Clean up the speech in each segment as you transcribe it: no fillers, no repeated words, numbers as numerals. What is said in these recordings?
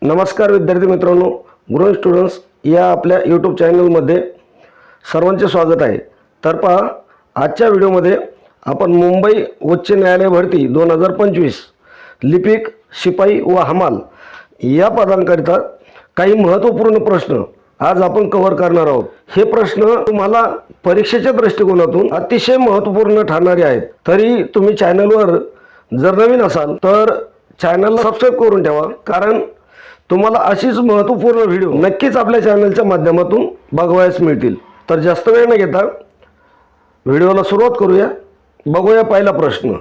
नमस्कार विद्यार्थी मित्रांनो, ग्रो स्टुडंट्स या आपल्या यूट्यूब चॅनलमध्ये सर्वांचे स्वागत आहे। तर पहा, आजच्या व्हिडिओमध्ये आपण मुंबई उच्च न्यायालय भरती 2025 लिपिक, शिपाई व हमाल या पदांकरिता काही महत्त्वपूर्ण प्रश्न आज आपण कव्हर करणार आहोत। हे प्रश्न तुम्हाला परीक्षेच्या दृष्टिकोनातून अतिशय महत्त्वपूर्ण ठरणारे आहेत। तरी तुम्ही चॅनलवर जर नवीन असाल तर चॅनलला सबस्क्राइब करून ठेवा, कारण तुम्हाला अशीच महत्त्वपूर्ण व्हिडिओ नक्कीच आपल्या चॅनलच्या माध्यमातून बघायला मिळतील। तर जास्त वेळ न घेता व्हिडिओला सुरुवात करूया। बघूया पहिला प्रश्न,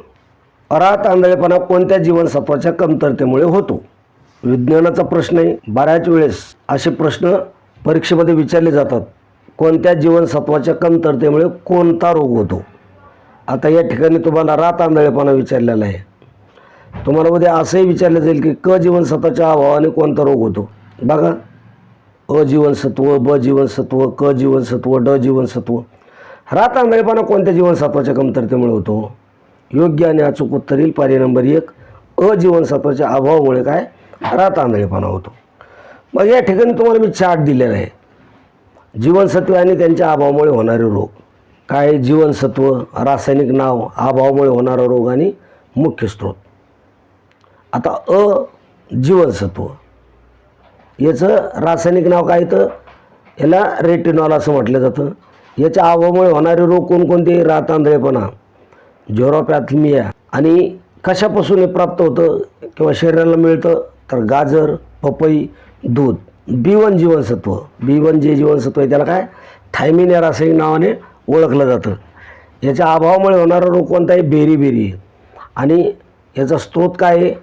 रात आंधळेपणा कोणत्या जीवनसत्वाच्या कमतरतेमुळे होतो? विज्ञानाचा प्रश्न आहे। बऱ्याच वेळेस असे प्रश्न परीक्षेमध्ये विचारले जातात, कोणत्या जीवनसत्वाच्या कमतरतेमुळे कोणता रोग होतो? आता या ठिकाणी तुम्हाला रात आंधळेपणा विचारलेला आहे। तुम्हाला उद्या असंही विचारले जाईल की क जीवनसत्वाच्या अभावाने कोणता रोग होतो? बघा, अ जीवनसत्व, ब जीवनसत्व, क जीवनसत्व, ड जीवनसत्व। रात आंधळेपणा कोणत्या जीवनसत्वाच्या कमतरतेमुळे होतो? योग्य आणि अचूक उत्तर येईल पर्याय नंबर 1, अ जीवनसत्वाच्या अभावामुळे काय रात आंधळेपणा होतो। मग या ठिकाणी तुम्हाला मी चार्ट दिलेला आहे, जीवनसत्वे आणि त्यांच्या अभावामुळे होणारे रोग काय? जीवनसत्व, रासायनिक नाव, अभावामुळे होणारा रोग आणि मुख्य स्रोत। आता अ जीवनसत्व याचं रासायनिक नाव काय? तर याला रेटिनॉल असं म्हटलं जातं। याच्या अभावामुळे होणारे रोग कोणकोणते? रात आंधळेपणा, झेरोपॅथमिया। आणि कशापासून हे प्राप्त होतं किंवा शरीराला मिळतं? तर गाजर, पपई, दूध। B1 जीवनसत्व, B1 जे जीवनसत्व आहे त्याला काय थायमिन या रासायनिक नावाने ओळखलं जातं। याच्या अभावामुळे होणारा रोग कोणता आहे? बेरी। आणि याचा स्रोत काय आहे?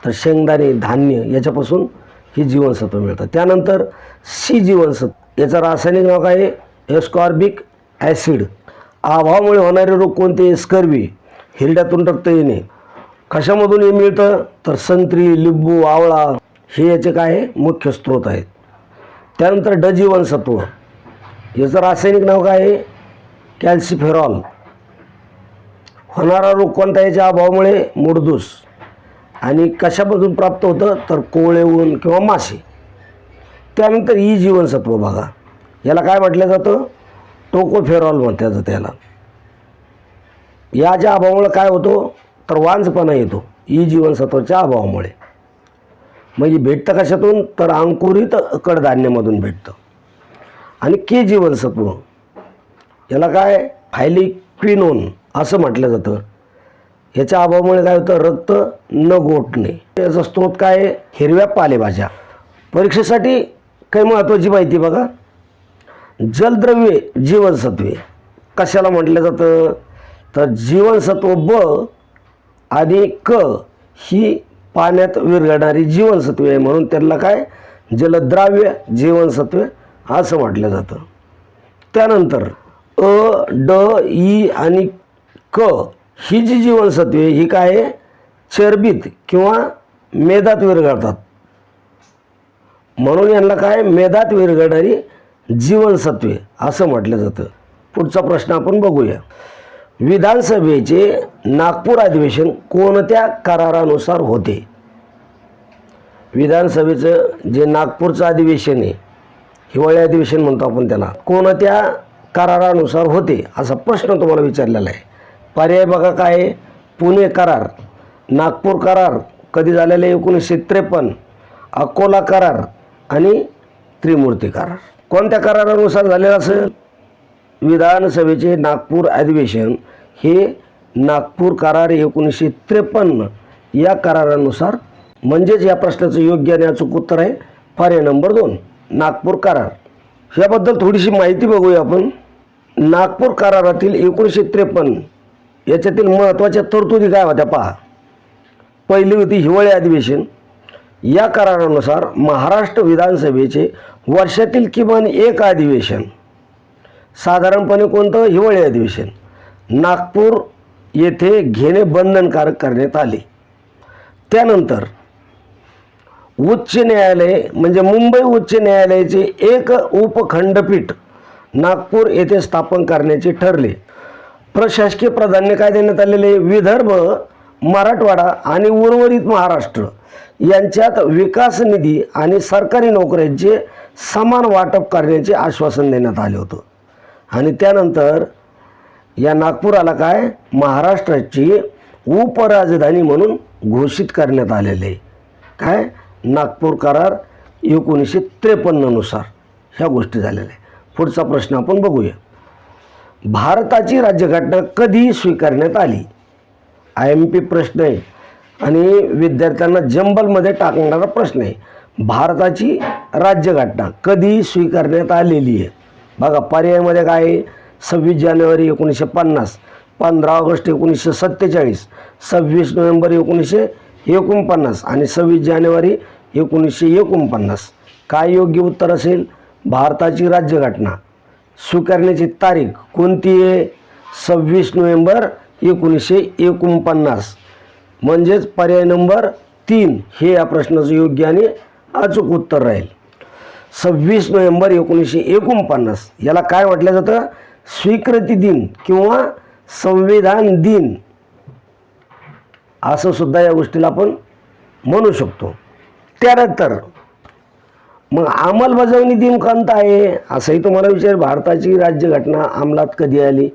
तर शेंगदाणे, धान्य याच्यापासून ही जीवनसत्व मिळतं। त्यानंतर सी जीवनसत्व, याचं रासायनिक नाव काय आहे? Ascorbic acid. अभावामुळे होणारे रोग कोणते? स्कर्वी, हिरड्यातून रक्त येणे। कशामधून हे मिळतं? तर संत्री, लिंबू, आवळा हे याचे काय आहे? मुख्य स्रोत आहेत। त्यानंतर ड जीवनसत्व, याचं रासायनिक नाव काय आहे? कॅल्सिफेरॉल। होणारा रोग कोणता याच्या अभावामुळे? मुडदूस। आणि कशामधून प्राप्त होतं? तर कोवळे, ऊन किंवा मासे। त्यानंतर ई जीवनसत्व, बघा याला काय म्हटलं जातं? टोकोफेरॉल म्हणतात त्याला। याच्या अभावामुळे काय होतो? तर वांझपणा येतो, ई जीवनसत्वाच्या अभावामुळे। म्हणजे भेटतं कशातून? तर अंकुरित कडधान्यामधून भेटतं। आणि के जीवनसत्व, याला काय फायलिक्विनोन असं म्हटलं जातं। याच्या अभावामुळे काय होतं? रक्त न गोठणे। याचा स्रोत काय आहे? हिरव्या पालेभाज्या। परीक्षेसाठी काही महत्त्वाची माहिती बघा, जलद्रव्ये जीवनसत्वे कशाला म्हटलं जातं? तर जीवनसत्व ब आणि क ही पाण्यात विरघळणारी जीवनसत्वे आहे, म्हणून त्यांना काय जलद्राव्य जीवनसत्वे असं म्हटलं जातं। त्यानंतर अ, ड, ई आणि क ही जी जीवनसत्वे ही काय आहे? चरबीत किंवा मेदात विरघळतात, म्हणून यांना काय मेदात विरघळणारी जीवनसत्वे असं म्हटलं जातं। पुढचा प्रश्न आपण बघूया, विधानसभेचे नागपूर अधिवेशन कोणत्या करारानुसार होते? विधानसभेचं जे नागपूरचं अधिवेशन आहे, हिवाळी अधिवेशन म्हणतो आपण त्याला, कोणत्या करारानुसार होते असा प्रश्न तुम्हाला विचारलेला आहे। पर्याय बघा काय आहे? पुणे करार, नागपूर करार कधी झालेले? 1953, अकोला करार आणि त्रिमूर्ती करार। कोणत्या करारानुसार झालेलं असेल? विधानसभेचे नागपूर अधिवेशन हे नागपूर करार 1953 या करारानुसार, म्हणजेच या प्रश्नाचं योग्य आणि अचूक उत्तर आहे पर्याय नंबर 2, नागपूर करार। याबद्दल थोडीशी माहिती बघूया आपण। नागपूर करारातील 1953 याच्यातील महत्त्वाच्या तरतुदी काय होत्या पहा। पहिली होती हिवाळी अधिवेशन। या करारानुसार महाराष्ट्र विधानसभेचे वर्षातील किमान एक अधिवेशन, साधारणपणे कोणतं? हिवाळी अधिवेशन, नागपूर येथे घेणे बंधनकारक करण्यात आले। त्यानंतर उच्च न्यायालय म्हणजे मुंबई उच्च न्यायालयाचे एक उपखंडपीठ नागपूर येथे स्थापन करण्याचे ठरले। प्रशासकीय प्राधान्य काय देण्यात आलेले? विदर्भ मराठवाडा आणि उर्वरित महाराष्ट्र यांच्यात विकास निधी आणि सरकारी नोकऱ्यांचे समान वाटप करण्याचे आश्वासन देण्यात आले होतं. आणि त्यानंतर या नागपुराला काय महाराष्ट्राची उपराजधानी म्हणून घोषित करण्यात आलेले आहे. काय नागपूर करार 1953 नुसार ह्या गोष्टी झालेल्या आहे. पुढचा प्रश्न आपण बघूया. भारताची राज्यघटना कधी स्वीकारण्यात आली? IMP प्रश्न आहे आणि विद्यार्थ्यांना जंबलमध्ये टाकणारा प्रश्न आहे. भारताची राज्यघटना कधी स्वीकारण्यात आलेली आहे? बघा पर्यायामध्ये काय आहे? 26 जानेवारी 1950, 15 ऑगस्ट 1947, 26 नोव्हेंबर 1949 आणि 26 जानेवारी 1949. काय योग्य उत्तर असेल? भारताची राज्यघटना स्वीकारण्याची तारीख कोणती आहे? 26 नोव्हेंबर 1949. म्हणजेच पर्याय नंबर 3 हे या प्रश्नाचं योग्य आणि अचूक उत्तर राहील. 26 नोव्हेंबर 1949 याला काय म्हटलं जातं? स्वीकृती दिन किंवा संविधान दिन असं सुद्धा या गोष्टीला आपण म्हणू शकतो. त्यानंतर मग अंमलबजावणी दिन कोणता आहे असंही तुम्हाला विचार. भारताची राज्यघटना अंमलात कधी आली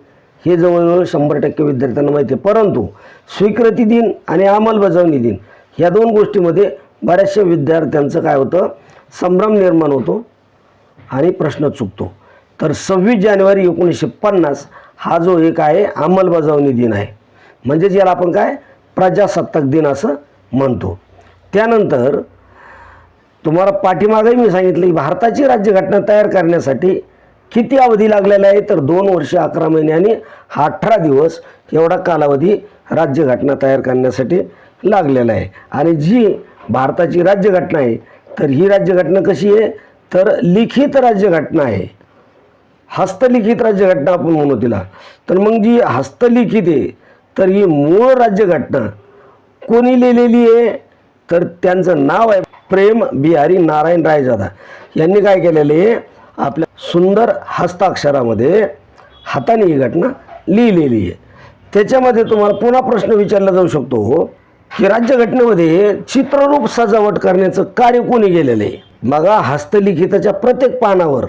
हे जवळजवळ 100% विद्यार्थ्यांना माहिती आहे. परंतु स्वीकृती दिन आणि अंमलबजावणी दिन ह्या दोन गोष्टीमध्ये बऱ्याचशा विद्यार्थ्यांचं काय होतं? संभ्रम निर्माण होतो आणि प्रश्न चुकतो. तर 26 जानेवारी 1950 हा जो एक आहे अंमलबजावणी दिन आहे. म्हणजेच याला आपण काय प्रजासत्ताक दिन असं म्हणतो. त्यानंतर तुम्हाला पाठीमागेही मी सांगितलं की भारताची राज्यघटना तयार करण्यासाठी किती अवधी लागलेला आहे? तर 2 वर्ष 11 महिने आणि 18 दिवस एवढा कालावधी राज्यघटना तयार करण्यासाठी लागलेला आहे. आणि जी भारताची राज्यघटना आहे तर ही राज्यघटना कशी आहे? तर लिखित राज्यघटना आहे. हस्तलिखित राज्यघटना आपण म्हणू तिला. तर मग जी हस्तलिखित आहे तर ही मूळ राज्यघटना कोणी लिहिलेली आहे? तर त्यांचं नाव आहे प्रेम बिहारी नारायण रायजादा. यांनी काय केलेलं आहे? आपल्या सुंदर हस्ताक्षरामध्ये हाताने ही घटना लिहिलेली आहे. त्याच्यामध्ये तुम्हाला पुन्हा प्रश्न विचारला जाऊ शकतो की राज्यघटनेमध्ये चित्ररूप सजावट करण्याचं कार्य कोणी केलेलं आहे? बघा हस्तलिखिताच्या प्रत्येक पानावर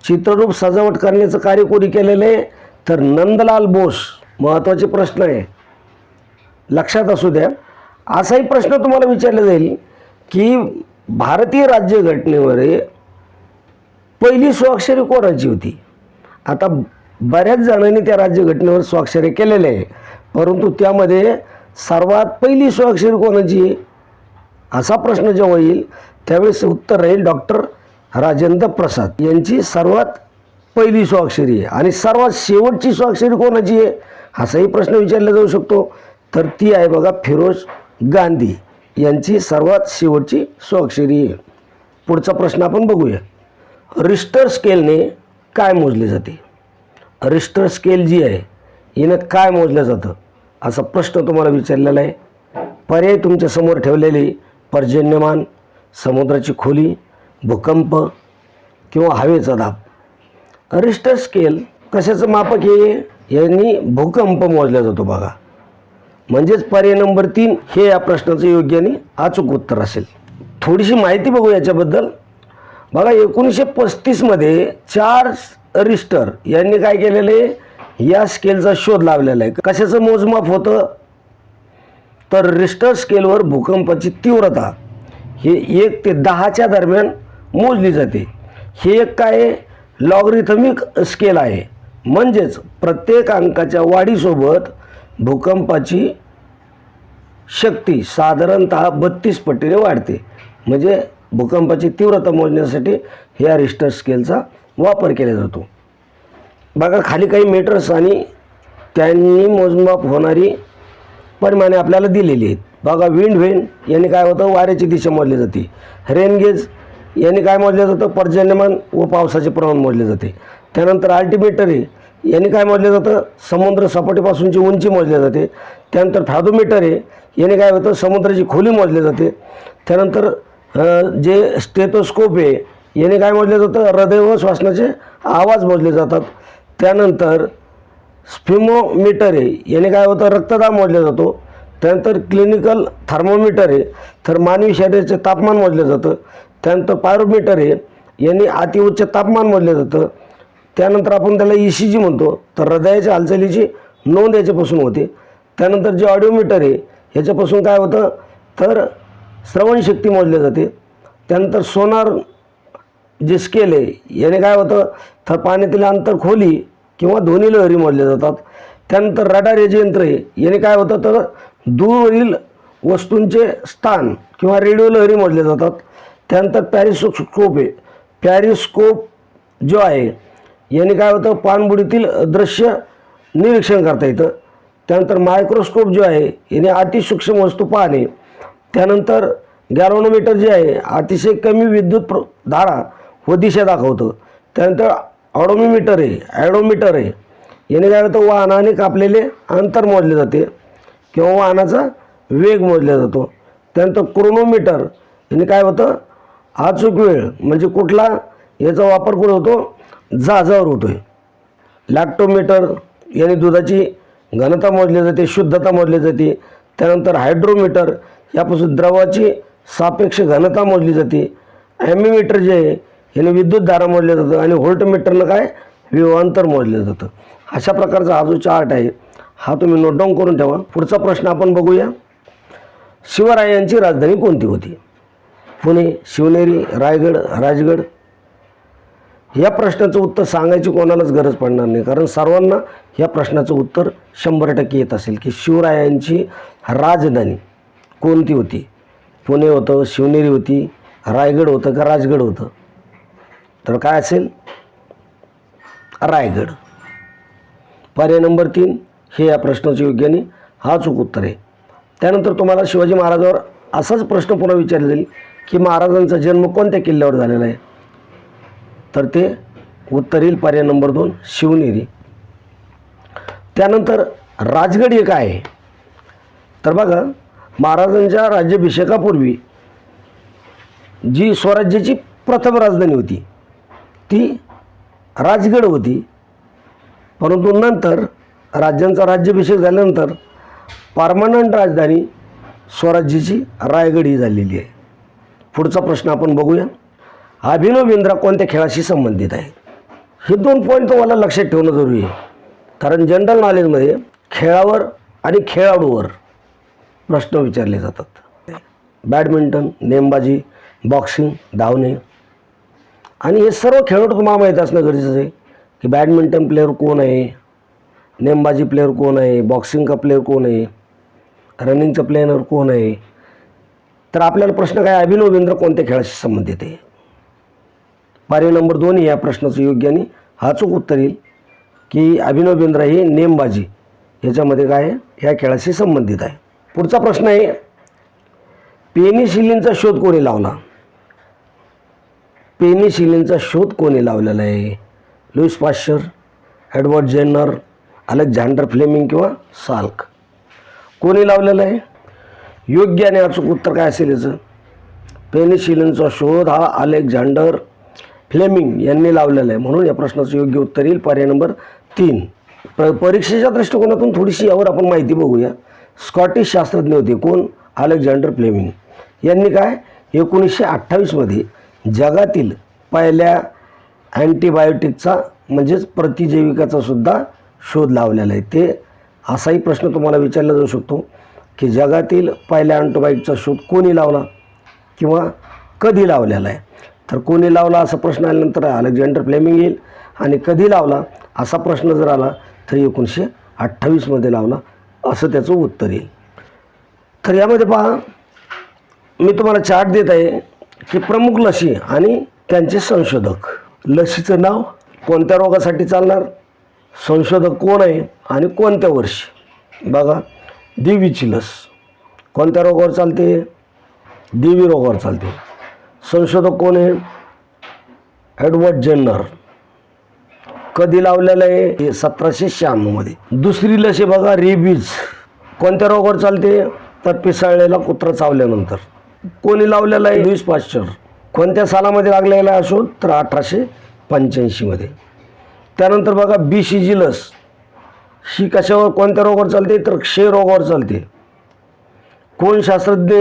चित्ररूप सजावट करण्याचं कार्य कोणी केलेलं आहे? तर नंदलाल बोस. महत्त्वाचे प्रश्न आहे, लक्षात असू द्या. असाही प्रश्न तुम्हाला विचारला जाईल की भारतीय राज्यघटनेवर पहिली स्वाक्षरी कोणाची होती? आता बऱ्याच जणांनी त्या राज्यघटनेवर स्वाक्षरी केलेल्या आहे, परंतु त्यामध्ये सर्वात पहिली स्वाक्षरी कोणाची असा प्रश्न जेव्हा येईल त्यावेळेस उत्तर राहील डॉक्टर राजेंद्र प्रसाद यांची सर्वात पहिली स्वाक्षरी आहे. आणि सर्वात शेवटची स्वाक्षरी कोणाची आहे असाही प्रश्न विचारला जाऊ शकतो. तर ती आहे बघा फिरोज गांधी यांची सर्वात शेवटची स्वाक्षरी आहे. पुढचा प्रश्न आपण बघूया. रिश्टर स्केलने काय मोजले जाते? रिश्टर स्केल जी आहे हिनं काय मोजलं जातं असा प्रश्न तुम्हाला विचारलेला आहे. पर्याय तुमच्या समोर ठेवलेले पर्जन्यमान, समुद्राची खोली, भूकंप किंवा हवेचा दाब. रिश्टर स्केल कशाचं मापक आहे? यांनी भूकंप मोजला जातो बघा. म्हणजेच पर्याय नंबर 3 हे या प्रश्नाचं योग्य आणि अचूक उत्तर असेल. थोडीशी माहिती बघू याच्याबद्दल. बघा 1935 मध्ये चार्ल्स रिश्टर यांनी काय केलेलं आहे? या स्केलचा शोध लावलेला आहे. कशाचं मोजमाप होतं? तर रिश्टर स्केलवर भूकंपाची तीव्रता हे 1 ते 10च्या दरम्यान मोजली जाते. हे एक काय लॉगरिथमिक स्केल आहे. म्हणजेच प्रत्येक अंकाच्या वाढीसोबत भूकंपाची शक्ती साधारणतः 32 पटीने वाढते. म्हणजे भूकंपाची तीव्रता मोजण्यासाठी ह्या रिश्टर स्केलचा वापर केला जातो. बघा खाली काही मीटर्स आणि त्यांनी मोजमाप होणारी परिमाणे आपल्याला दिलेली आहेत. बघा विंड व्हेन याने काय होतं? वाऱ्याची दिशा मोजली जाते. रेन गेज याने काय मोजलं जातं? पर्जन्यमान व पावसाचे प्रमाण मोजले जाते. त्यानंतर अल्टिमीटर आहे याने काय मोजलं जातं? समुद्र सपाटीपासूनची उंची मोजली जाते. त्यानंतर फॅथोमीटर आहे याने काय होतं? समुद्राची खोली मोजली जाते. त्यानंतर जे स्टेथोस्कोप आहे याने काय मोजलं जातं? हृदय व श्वासनाचे आवाज मोजले जातात. त्यानंतर स्फिमोमीटर आहे याने काय होतं? रक्तदाब मोजला जातो. त्यानंतर क्लिनिकल थर्मोमीटर आहे, तर मानवी शरीराचे तापमान मोजलं जातं. त्यानंतर पायरोमीटर आहे, यांनी अतिउच्च तापमान मोजलं जातं. त्यानंतर आपण त्याला ECG म्हणतो, तर हृदयाच्या हालचालीची नोंद याच्यापासून होते. त्यानंतर जे ऑडिओमीटर आहे ह्याच्यापासून काय होतं, तर श्रवणशक्ती मोजली जाते. त्यानंतर सोनार जे स्केल आहे याने काय होतं, तर पाण्यातील अंतर, खोली किंवा ध्वनी लहरी मोजल्या जातात. त्यानंतर रडार हे जे यंत्र आहे याने काय होतं, तर दूरवरील वस्तूंचे स्थान किंवा रेडिओ लहरी मोजल्या जातात. त्यानंतर पॅरिस्कोप आहे, पॅरिस्कोप जो आहे याने काय होतं, पाणबुडीतील दृश्य निरीक्षण करता येतं. त्यानंतर मायक्रोस्कोप जो आहे याने अतिसूक्ष्म वस्तू पाहणे. त्यानंतर गॅल्व्हनोमीटर जे आहे अतिशय कमी विद्युत धारा व दिशा दाखवतं. त्यानंतर ऑडोमीटर आहे, याने काय होतं, वाहनाने कापलेले अंतर मोजले जाते किंवा वाहनाचा वेग मोजला जातो. त्यानंतर क्रोनोमीटर याने काय होतं, अचूक वेळ म्हणजे कुठला, याचा वापर कुठं होतो, जहाजावर होतो आहे. लॅक्टोमीटर याने दुधाची घनता मोजली जाते, शुद्धता मोजली जाते. त्यानंतर हायड्रोमीटर यापासून द्रवाची सापेक्ष घनता मोजली जाते. ॲमिमीटर जे आहे याने विद्युत धारा मोजल्या जातं आणि व्होल्टमीटरनं काय, विभवांतर मोजलं जातं. अशा प्रकारचा हा जो चार्ट आहे हा तुम्ही नोट डाऊन करून ठेवा. पुढचा प्रश्न आपण बघूया. शिवरायांची राजधानी कोणती होती? पुणे, शिवनेरी, रायगड, राजगड. या प्रश्नाचं उत्तर सांगायची कोणालाच गरज पडणार नाही, कारण सर्वांना या प्रश्नाचं उत्तर 100% येत असेल की शिवरायांची राजधानी कोणती होती. पुणे होतं, शिवनेरी होती, रायगड होतं का राजगड होतं? तर काय असेल, रायगड. पर्याय नंबर 3 हे या प्रश्नाचं योग्य आणि हा चूक उत्तर आहे. त्यानंतर तुम्हाला शिवाजी महाराजांवर असाच प्रश्न पुन्हा विचारला जाईल की महाराजांचा जन्म कोणत्या किल्ल्यावर झालेला आहे? तर ते उत्तर येईल पर्याय नंबर 2 शिवनेरी. त्यानंतर राजगड हे काय आहे? तर बघा, महाराजांच्या राज्याभिषेकापूर्वी जी स्वराज्याची प्रथम राजधानी होती ती राजगड होती, परंतु नंतर राज्यांचा राज्याभिषेक झाल्यानंतर परमनंट राजधानी स्वराज्याची रायगड ही झालेली आहे. पुढचा प्रश्न आपण बघूया. अभिनव बिंद्रा कोणत्या खेळाशी संबंधित आहे? हे 2 पॉईंट तुम्हाला लक्षात ठेवणं जरुरी आहे, कारण जनरल नॉलेजमध्ये खेळावर आणि खेळाडूवर प्रश्न विचारले जातात. बॅडमिंटन, नेमबाजी, बॉक्सिंग, धावणे, आणि हे सर्व खेळाडू तुम्हाला माहीत असणं गरजेचं आहे की बॅडमिंटन प्लेअर कोण आहे, नेमबाजी प्लेअर कोण आहे, बॉक्सिंग का प्लेअर कोण आहे, रनिंगचा प्लेअर कोण आहे. तर आपल्याला प्रश्न काय, अभिनव बिंद्रा कोणत्या खेळाशी संबंधित आहे? पर्याय नंबर 2 या प्रश्नाचं योग्य आणि हा चूक उत्तर येईल की अभिनव बिंद्रा हे नेमबाजी याच्यामध्ये काय आहे, ह्या खेळाशी संबंधित आहे. पुढचा प्रश्न आहे, पेनिसिलिनचा शोध कोणी लावला? पेनिसिलिनचा शोध कोणी लावलेला आहे? Louis Pasteur, Edward Jenner, Alexander Fleming किंवा साल्क. कोणी लावलेलं आहे? योग्य आणि अचूक उत्तर काय असेल याचं? पेनिसिलिनचा शोध हा अलेक्झांडर फ्लेमिंग यांनी लावलेला आहे, म्हणून या प्रश्नाचं योग्य उत्तर येईल पर्याय नंबर 3. परीक्षेच्या दृष्टिकोनातून थोडीशी यावर आपण माहिती बघूया. स्कॉटिश शास्त्रज्ञ होते कोण? Alexander Fleming. यांनी काय 1928मध्ये जगातील पहिल्या अँटीबायोटिकचा म्हणजेच प्रतिजैविकाचा सुद्धा शोध लावलेला आहे. ते असाही प्रश्न तुम्हाला विचारला जाऊ शकतो की जगातील पहिल्या अँटीबायोटिकचा शोध कोणी लावला किंवा कधी लावलेला आहे? तर कोणी लावला असा प्रश्न आल्यानंतर अलेक्झांडर फ्लेमिंग येईल, आणि कधी लावला असा प्रश्न जर आला तर 1928मध्ये लावला असं त्याचं उत्तर येईल. तर यामध्ये पहा, मी तुम्हाला चार्ट देत आहे की प्रमुख लसी आणि त्यांचे संशोधक. लसीचं नाव, कोणत्या रोगासाठी चालणार, संशोधक कोण आहे आणि कोणत्या वर्षी. बघा, देवीची लस कोणत्या रोगावर चालते? देवी रोगावर चालते. संशोधक कोण आहे? Edward Jenner. कधी लावलेलं आहे? 1796मध्ये. दुसरी लस आहे बघा, रेबीज. कोणत्या रोगावर चालते? तर पिसाळलेला कुत्रा चावल्यानंतर. कोणी लावलेला आहे? Louis Pasteur. कोणत्या सालामध्ये लागलेला आहे शोध? तर 1885मध्ये. त्यानंतर बघा, BCG लस ही कशावर, कोणत्या रोगावर चालते? तर क्षयरोगावर चालते. खून शास्त्रज्ञ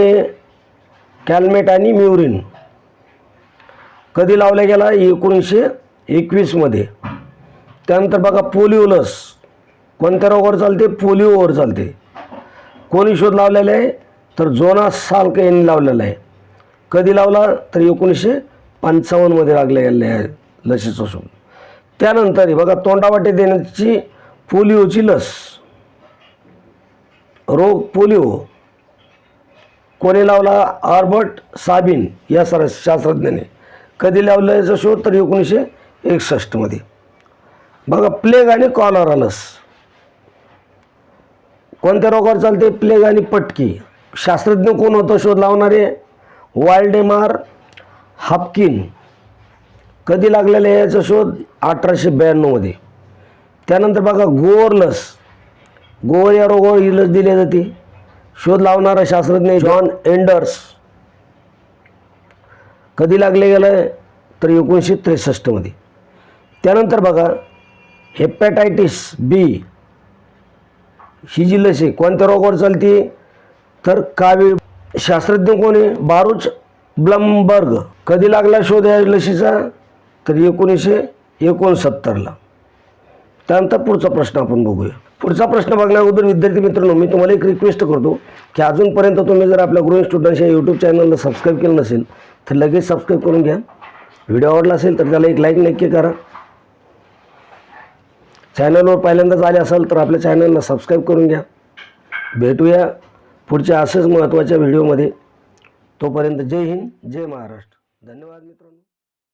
कॅल्मेट आणि म्युरिन कधी लावला गेला? 1921मध्ये. त्यानंतर बघा पोलिओ लस कोणत्या रोगावर चालते? पोलिओवर चालते. कोणी शोध लावलेला आहे? तर जोनास साल्क यांनी लावलेला आहे. कधी लावला? तर 1955मध्ये लागला गेलेला आहे लसीचा शोध. त्यानंतर बघा तोंडावाटे देण्याची पोलिओची लस, रोग पोलिओ कोणी लावला? आल्बर्ट साबिन या शास्त्रज्ञाने. कधी लावलं याचा शोध? तर 1961मध्ये. बघा प्लेग आणि कॉलरा लस कोणत्या रोगावर चालते? प्लेग आणि पटकी. शास्त्रज्ञ कोण होतं शोध लावणारे? वाल्डेमार हापकिन. कधी लागलेला आहे याचा शोध? 1892मध्ये. त्यानंतर बघा गोवर लस, गोवर या रोगावर ही लस दिली जाते. शोध लावणारा शास्त्रज्ञ जॉन एंडर्स. कधी लागले गेलं आहे? तर 1963मध्ये. त्यानंतर बघा हेपॅटायटिस बी ही जी लस आहे कोणत्या रोगावर चालते? तर कावीळ. शास्त्रज्ञ कोण आहे? बारूच ब्लमबर्ग. कधी लागला शोध या लसीचा? तर 1969ला. त्यानंतर पुढचा प्रश्न आपण बघूया. पुढचा प्रश्न बघण्याअगोदर विद्यार्थी मित्रांनो, मी तुम्हाला एक रिक्वेस्ट करतो की अजूनपर्यंत तुम्ही जर आपल्या ग्रोइंग स्टुडंट्स या यूट्यूब चॅनलला सबस्क्राईब केलं नसेल तर लगेच सबस्क्राईब करून घ्या. व्हिडिओ आवडला असेल तर त्याला एक लाईक नक्की करा. चॅनलवर पहिल्यांदाच आले असाल तर आपल्या चॅनलला सबस्क्राईब करून घ्या. भेटूया पुढच्या असेच महत्त्वाच्या व्हिडिओमध्ये. तोपर्यंत जय हिंद, जय महाराष्ट्र. धन्यवाद मित्रांनो.